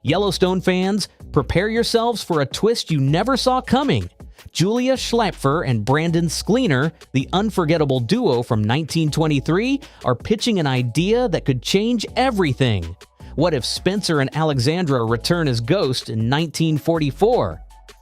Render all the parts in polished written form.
Yellowstone fans, prepare yourselves for a twist you never saw coming. Julia Schlaepfer and Brandon Sklenar, the unforgettable duo from 1923, are pitching an idea that could change everything. What if Spencer and Alexandra return as ghosts in 1944?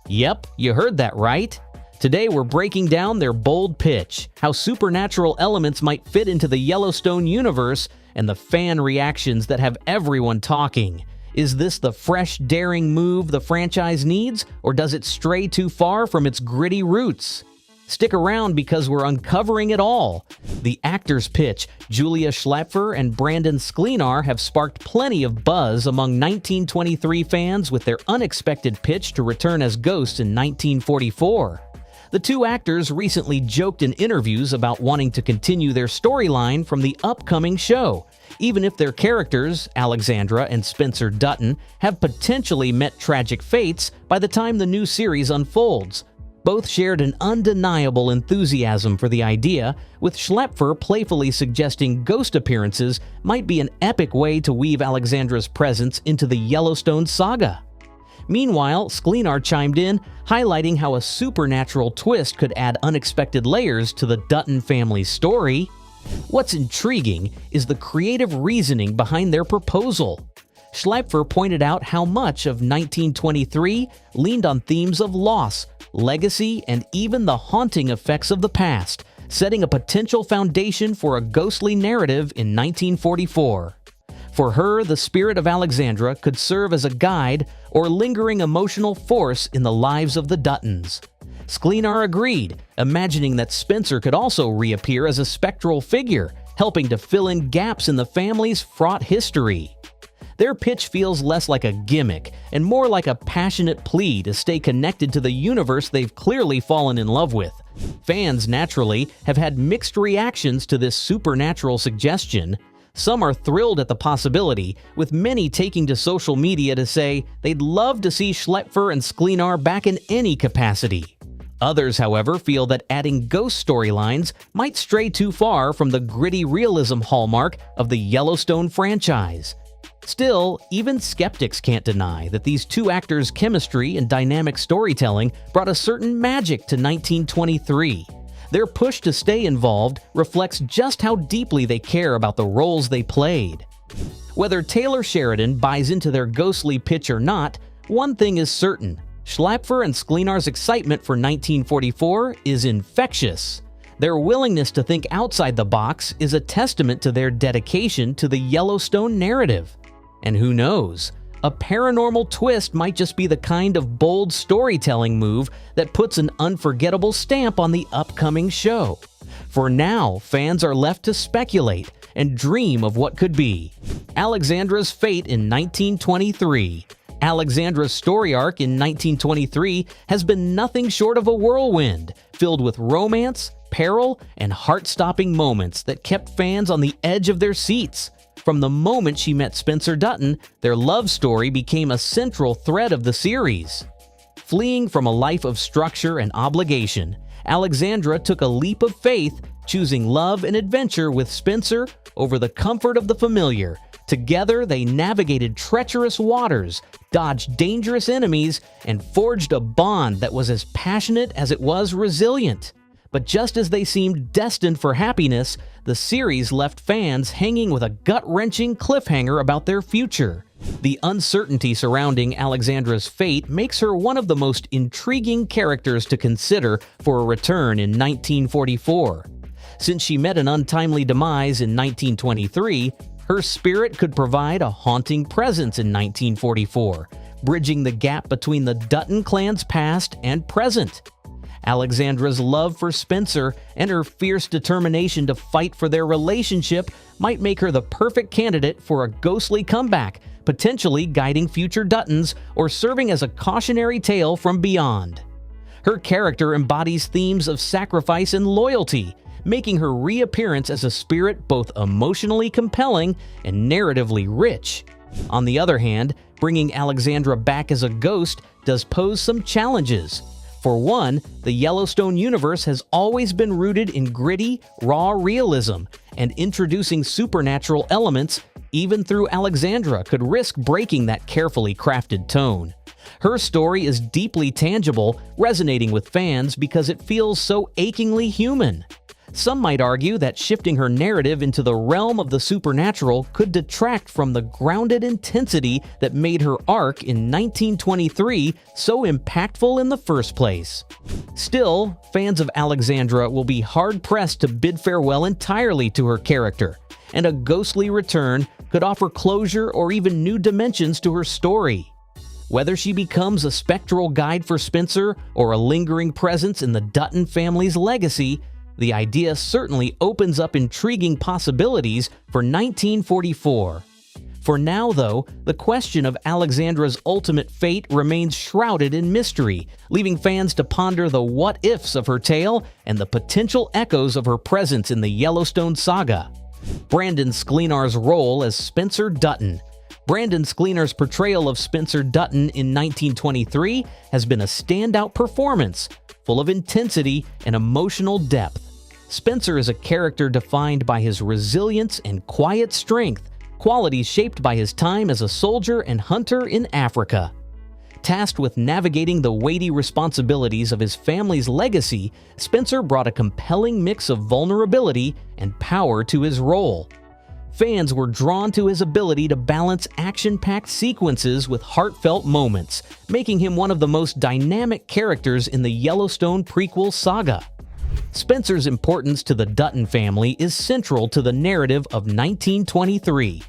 Yep, you heard that right. Today we're breaking down their bold pitch, how supernatural elements might fit into the Yellowstone universe, and the fan reactions that have everyone talking. Is this the fresh, daring move the franchise needs, or does it stray too far from its gritty roots? Stick around because we're uncovering it all. The actors' pitch, Julia Schlaepfer and Brandon Sklenar, have sparked plenty of buzz among 1923 fans with their unexpected pitch to return as ghosts in 1944. The two actors recently joked in interviews about wanting to continue their storyline from the upcoming show, even if their characters, Alexandra and Spencer Dutton, have potentially met tragic fates by the time the new series unfolds. Both shared an undeniable enthusiasm for the idea, with Schlaepfer playfully suggesting ghost appearances might be an epic way to weave Alexandra's presence into the Yellowstone saga. Meanwhile, Sklenar chimed in, highlighting how a supernatural twist could add unexpected layers to the Dutton family's story. What's intriguing is the creative reasoning behind their proposal. Schlaepfer pointed out how much of 1923 leaned on themes of loss, legacy, and even the haunting effects of the past, setting a potential foundation for a ghostly narrative in 1944. For her, the spirit of Alexandra could serve as a guide or lingering emotional force in the lives of the Duttons. Sklenar agreed, imagining that Spencer could also reappear as a spectral figure, helping to fill in gaps in the family's fraught history. Their pitch feels less like a gimmick and more like a passionate plea to stay connected to the universe they've clearly fallen in love with. Fans, naturally, have had mixed reactions to this supernatural suggestion. Some are thrilled at the possibility, with many taking to social media to say they'd love to see Schlaepfer and Sklenar back in any capacity. Others, however, feel that adding ghost storylines might stray too far from the gritty realism hallmark of the Yellowstone franchise. Still, even skeptics can't deny that these two actors' chemistry and dynamic storytelling brought a certain magic to 1923. Their push to stay involved reflects just how deeply they care about the roles they played. Whether Taylor Sheridan buys into their ghostly pitch or not, one thing is certain: Schlaepfer and Sklenar's excitement for 1944 is infectious. Their willingness to think outside the box is a testament to their dedication to the Yellowstone narrative. And who knows? A paranormal twist might just be the kind of bold storytelling move that puts an unforgettable stamp on the upcoming show. For now, fans are left to speculate and dream of what could be. Alexandra's fate in 1923. Alexandra's story arc in 1923 has been nothing short of a whirlwind, filled with romance, peril, and heart-stopping moments that kept fans on the edge of their seats. From the moment she met Spencer Dutton, their love story became a central thread of the series. Fleeing from a life of structure and obligation, Alexandra took a leap of faith, choosing love and adventure with Spencer over the comfort of the familiar. Together, they navigated treacherous waters, dodged dangerous enemies, and forged a bond that was as passionate as it was resilient. But just as they seemed destined for happiness, the series left fans hanging with a gut-wrenching cliffhanger about their future. The uncertainty surrounding Alexandra's fate makes her one of the most intriguing characters to consider for a return in 1944. Since she met an untimely demise in 1923, her spirit could provide a haunting presence in 1944, bridging the gap between the Dutton clan's past and present. Alexandra's love for Spencer and her fierce determination to fight for their relationship might make her the perfect candidate for a ghostly comeback, potentially guiding future Duttons or serving as a cautionary tale from beyond. Her character embodies themes of sacrifice and loyalty, making her reappearance as a spirit both emotionally compelling and narratively rich. On the other hand, bringing Alexandra back as a ghost does pose some challenges. For one, the Yellowstone universe has always been rooted in gritty, raw realism, and introducing supernatural elements, even through Alexandra, could risk breaking that carefully crafted tone. Her story is deeply tangible, resonating with fans because it feels so achingly human. Some might argue that shifting her narrative into the realm of the supernatural could detract from the grounded intensity that made her arc in 1923 so impactful in the first place. Still, fans of Alexandra will be hard-pressed to bid farewell entirely to her character, and a ghostly return could offer closure or even new dimensions to her story. Whether she becomes a spectral guide for Spencer or a lingering presence in the Dutton family's legacy, the idea certainly opens up intriguing possibilities for 1944. For now, though, the question of Alexandra's ultimate fate remains shrouded in mystery, leaving fans to ponder the what-ifs of her tale and the potential echoes of her presence in the Yellowstone saga. Brandon Sklenar's role as Spencer Dutton. Brandon Sklenar's portrayal of Spencer Dutton in 1923 has been a standout performance, full of intensity and emotional depth. Spencer is a character defined by his resilience and quiet strength, qualities shaped by his time as a soldier and hunter in Africa. Tasked with navigating the weighty responsibilities of his family's legacy, Spencer brought a compelling mix of vulnerability and power to his role. Fans were drawn to his ability to balance action-packed sequences with heartfelt moments, making him one of the most dynamic characters in the Yellowstone prequel saga. Spencer's importance to the Dutton family is central to the narrative of 1923.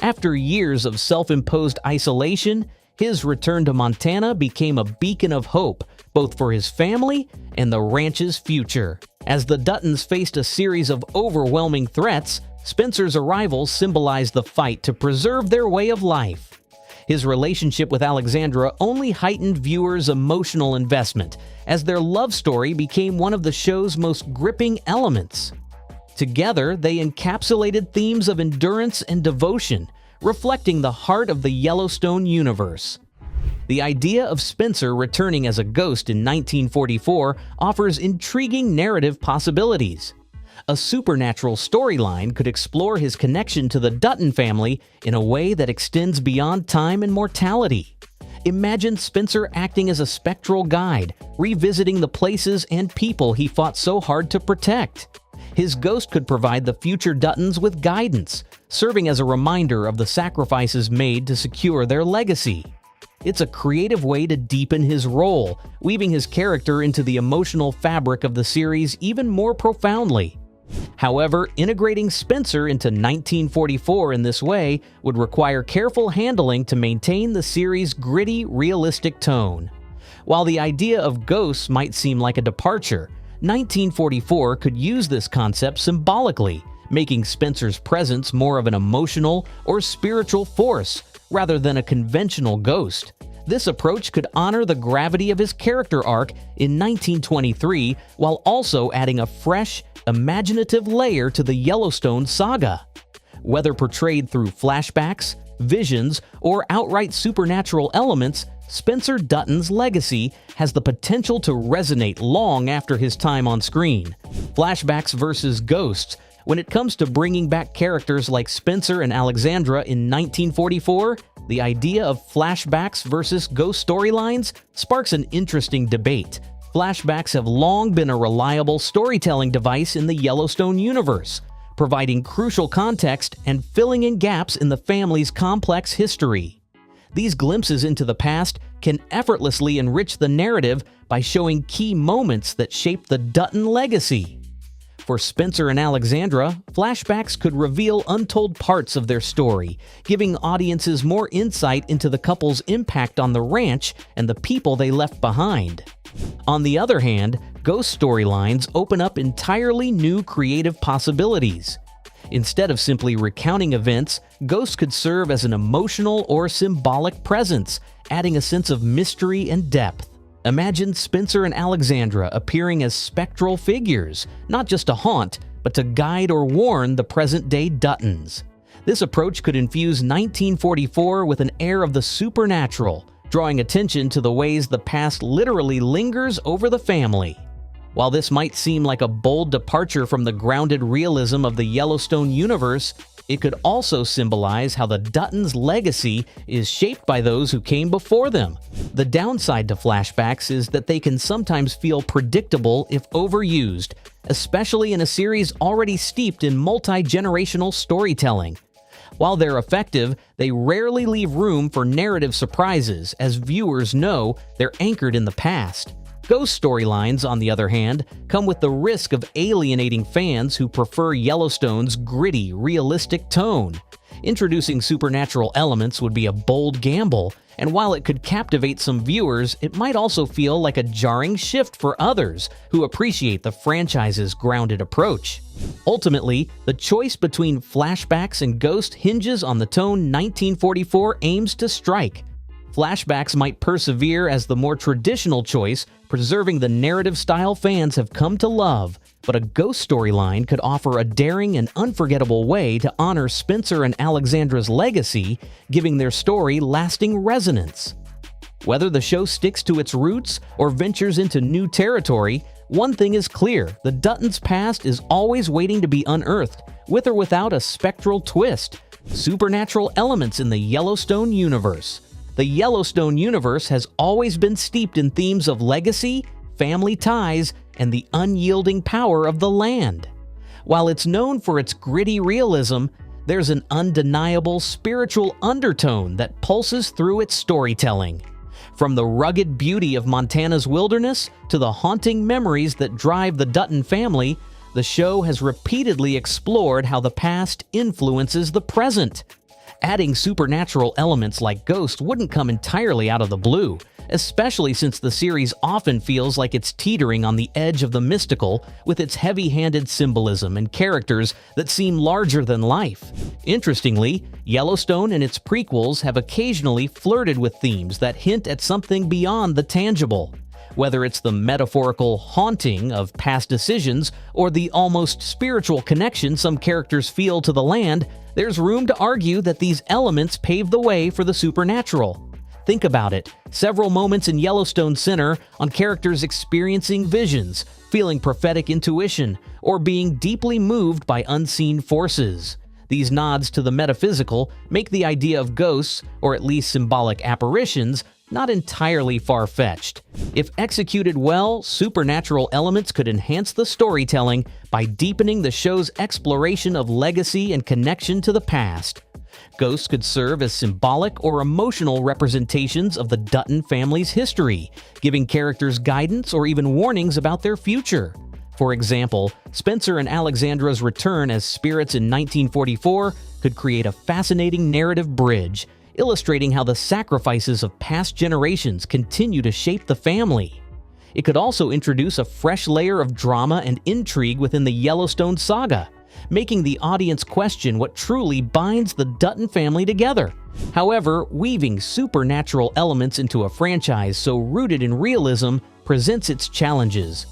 After years of self-imposed isolation, his return to Montana became a beacon of hope, both for his family and the ranch's future. As the Duttons faced a series of overwhelming threats, Spencer's arrival symbolized the fight to preserve their way of life. His relationship with Alexandra only heightened viewers' emotional investment, as their love story became one of the show's most gripping elements. Together, they encapsulated themes of endurance and devotion, reflecting the heart of the Yellowstone universe. The idea of Spencer returning as a ghost in 1944 offers intriguing narrative possibilities. A supernatural storyline could explore his connection to the Dutton family in a way that extends beyond time and mortality. Imagine Spencer acting as a spectral guide, revisiting the places and people he fought so hard to protect. His ghost could provide the future Duttons with guidance, serving as a reminder of the sacrifices made to secure their legacy. It's a creative way to deepen his role, weaving his character into the emotional fabric of the series even more profoundly. However, integrating Spencer into 1944 in this way would require careful handling to maintain the series' gritty, realistic tone. While the idea of ghosts might seem like a departure, 1944 could use this concept symbolically, making Spencer's presence more of an emotional or spiritual force rather than a conventional ghost. This approach could honor the gravity of his character arc in 1923 while also adding a fresh, imaginative layer to the Yellowstone saga. Whether portrayed through flashbacks, visions, or outright supernatural elements, Spencer Dutton's legacy has the potential to resonate long after his time on screen. Flashbacks versus ghosts. When it comes to bringing back characters like Spencer and Alexandra in 1944, the idea of flashbacks versus ghost storylines sparks an interesting debate. Flashbacks have long been a reliable storytelling device in the Yellowstone universe, providing crucial context and filling in gaps in the family's complex history. These glimpses into the past can effortlessly enrich the narrative by showing key moments that shaped the Dutton legacy. For Spencer and Alexandra, flashbacks could reveal untold parts of their story, giving audiences more insight into the couple's impact on the ranch and the people they left behind. On the other hand, ghost storylines open up entirely new creative possibilities. Instead of simply recounting events, ghosts could serve as an emotional or symbolic presence, adding a sense of mystery and depth. Imagine Spencer and Alexandra appearing as spectral figures, not just to haunt, but to guide or warn the present-day Duttons. This approach could infuse 1944 with an air of the supernatural, drawing attention to the ways the past literally lingers over the family. While this might seem like a bold departure from the grounded realism of the Yellowstone universe, it could also symbolize how the Duttons' legacy is shaped by those who came before them. The downside to flashbacks is that they can sometimes feel predictable if overused, especially in a series already steeped in multi-generational storytelling. While they're effective, they rarely leave room for narrative surprises, as viewers know they're anchored in the past. Ghost storylines, on the other hand, come with the risk of alienating fans who prefer Yellowstone's gritty, realistic tone. Introducing supernatural elements would be a bold gamble, and while it could captivate some viewers, it might also feel like a jarring shift for others who appreciate the franchise's grounded approach. Ultimately, the choice between flashbacks and Ghost hinges on the tone 1944 aims to strike. Flashbacks might persevere as the more traditional choice, preserving the narrative style fans have come to love, but a Ghost storyline could offer a daring and unforgettable way to honor Spencer and Alexandra's legacy, giving their story lasting resonance. Whether the show sticks to its roots or ventures into new territory, one thing is clear: the Duttons' past is always waiting to be unearthed, with or without a spectral twist. Supernatural elements in the Yellowstone universe. The Yellowstone universe has always been steeped in themes of legacy, family ties, and the unyielding power of the land. While it's known for its gritty realism, there's an undeniable spiritual undertone that pulses through its storytelling. From the rugged beauty of Montana's wilderness to the haunting memories that drive the Dutton family, the show has repeatedly explored how the past influences the present. Adding supernatural elements like Ghost wouldn't come entirely out of the blue, especially since the series often feels like it's teetering on the edge of the mystical with its heavy-handed symbolism and characters that seem larger than life. Interestingly, Yellowstone and its prequels have occasionally flirted with themes that hint at something beyond the tangible. Whether it's the metaphorical haunting of past decisions or the almost spiritual connection some characters feel to the land, there's room to argue that these elements pave the way for the supernatural. Think about it. Several moments in Yellowstone center on characters experiencing visions, feeling prophetic intuition, or being deeply moved by unseen forces. These nods to the metaphysical make the idea of ghosts, or at least symbolic apparitions, not entirely far-fetched. If executed well, supernatural elements could enhance the storytelling by deepening the show's exploration of legacy and connection to the past. Ghosts could serve as symbolic or emotional representations of the Dutton family's history, giving characters guidance or even warnings about their future. For example, Spencer and Alexandra's return as spirits in 1944 could create a fascinating narrative bridge, illustrating how the sacrifices of past generations continue to shape the family. It could also introduce a fresh layer of drama and intrigue within the Yellowstone saga, making the audience question what truly binds the Dutton family together. However, weaving supernatural elements into a franchise so rooted in realism presents its challenges.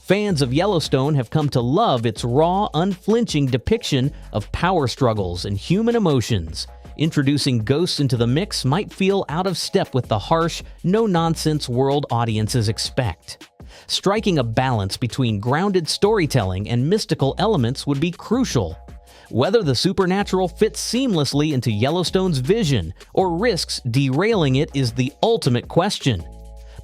Fans of Yellowstone have come to love its raw, unflinching depiction of power struggles and human emotions. Introducing ghosts into the mix might feel out of step with the harsh, no-nonsense world audiences expect. Striking a balance between grounded storytelling and mystical elements would be crucial. Whether the supernatural fits seamlessly into Yellowstone's vision or risks derailing it is the ultimate question.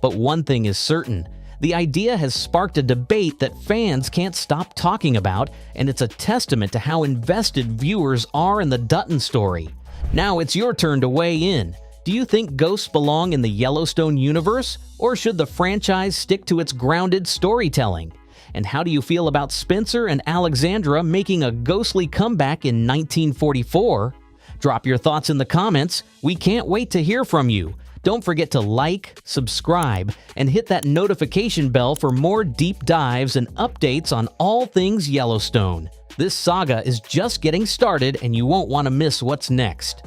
But one thing is certain: the idea has sparked a debate that fans can't stop talking about, and it's a testament to how invested viewers are in the Dutton story. Now it's your turn to weigh in. Do you think ghosts belong in the Yellowstone universe, or should the franchise stick to its grounded storytelling? And how do you feel about Spencer and Alexandra making a ghostly comeback in 1944? Drop your thoughts in the comments. We can't wait to hear from you. Don't forget to like, subscribe, and hit that notification bell for more deep dives and updates on all things Yellowstone. This saga is just getting started, and you won't want to miss what's next.